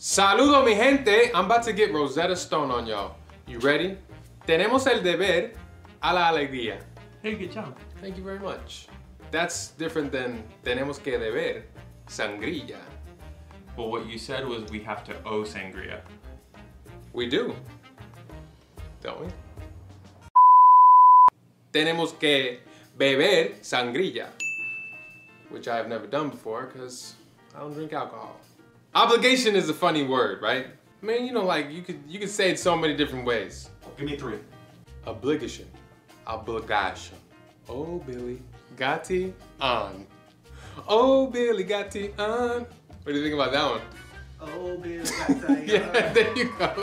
Saludo mi gente, I'm about to get Rosetta Stone on y'all. You ready? Tenemos el deber a la alegría. Hey, good job. Thank you very much. That's different than tenemos que deber sangría. Well, what you said was we have to owe sangria. We do, don't we? Tenemos que beber sangría, which I have never done before because I don't drink alcohol. Obligation is a funny word, right? I mean, you know, like you could say it so many different ways. Give me three. Obligation. Obligation. Oh, Billy, Gotti on. Oh, Billy, Gotti on. What do you think about that one? Oh, Billy, Gotti Yeah, there you go.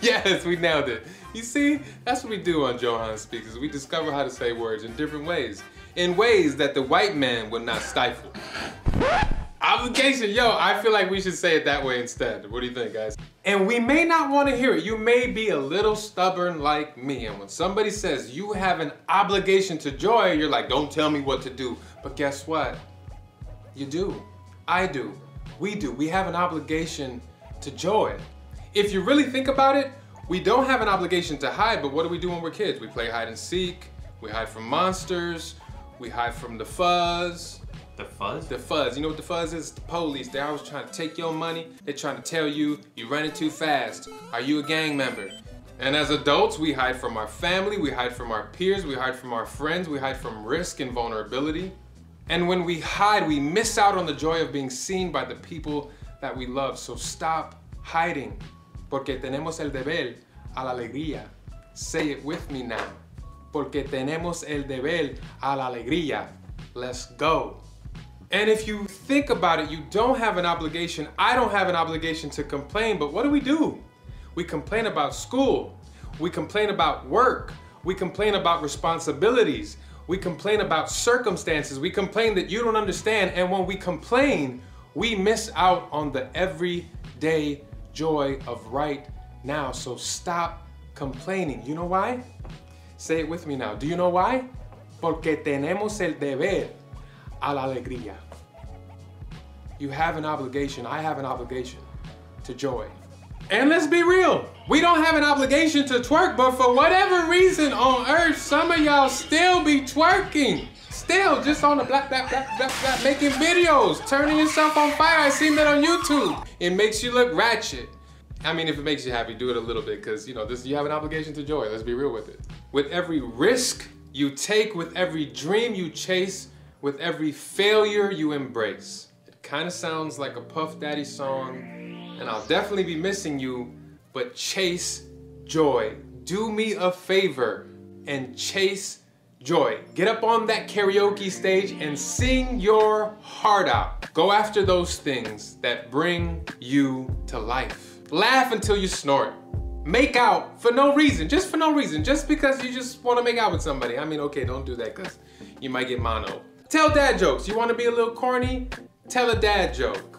Yes, we nailed it. You see, that's what we do on Johan Speaks, is we discover how to say words in different ways. In ways that the white man would not stifle. Obligation, yo, I feel like we should say it that way instead. What do you think, guys? And we may not want to hear it. You may be a little stubborn like me. And when somebody says you have an obligation to joy, you're like, don't tell me what to do. But guess what? You do. I do. We do. We have an obligation to joy. If you really think about it, we don't have an obligation to hide, but what do we do when we're kids? We play hide and seek. We hide from monsters. We hide from the fuzz. The fuzz? The fuzz. You know what the fuzz is? The police. They're always trying to take your money. They're trying to tell you you're running too fast. Are you a gang member? And as adults, we hide from our family. We hide from our peers. We hide from our friends. We hide from risk and vulnerability. And when we hide, we miss out on the joy of being seen by the people that we love. So stop hiding. Porque tenemos el deber a la alegría. Say it with me now. Porque tenemos el deber a la alegría. Let's go. And if you think about it, you don't have an obligation. I don't have an obligation to complain, but what do? We complain about school. We complain about work. We complain about responsibilities. We complain about circumstances. We complain that you don't understand. And when we complain, we miss out on the everyday joy of right now. So stop complaining. You know why? Say it with me now. Do you know why? Porque tenemos el deber a la alegría. You have an obligation. I have an obligation to joy. And let's be real, we don't have an obligation to twerk, but for whatever reason on earth, some of y'all still be twerking. Still just on the black, making videos, turning yourself on fire. I seen that on YouTube. It makes you look ratchet. I mean, if it makes you happy, do it a little bit, because you know, you have an obligation to joy. Let's be real with it. With every risk you take, with every dream you chase, with every failure you embrace. It kind of sounds like a Puff Daddy song, and I'll definitely be missing you, but chase joy. Do me a favor and chase joy. Get up on that karaoke stage and sing your heart out. Go after those things that bring you to life. Laugh until you snort. Make out for no reason, just for no reason, just because you just want to make out with somebody. I mean, okay, don't do that because you might get mono. Tell dad jokes. You want to be a little corny? Tell a dad joke.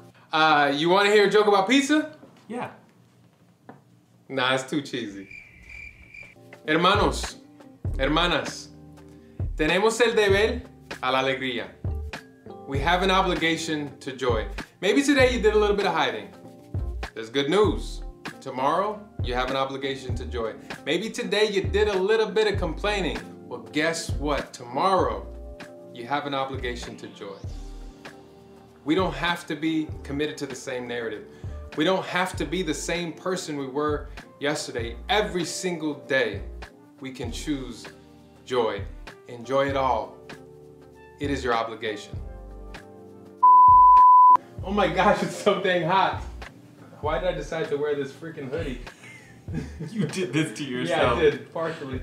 You want to hear a joke about pizza? Yeah. Nah, it's too cheesy. Hermanos, hermanas, tenemos el deber a la alegría. We have an obligation to joy. Maybe today you did a little bit of hiding. There's good news. Tomorrow, you have an obligation to joy. Maybe today you did a little bit of complaining. Well, guess what? Tomorrow, you have an obligation to joy. We don't have to be committed to the same narrative. We don't have to be the same person we were yesterday. Every single day, we can choose joy. Enjoy it all. It is your obligation. Oh my gosh, it's so dang hot. Why did I decide to wear this freaking hoodie? You did this to yourself. Yeah, I did, partially.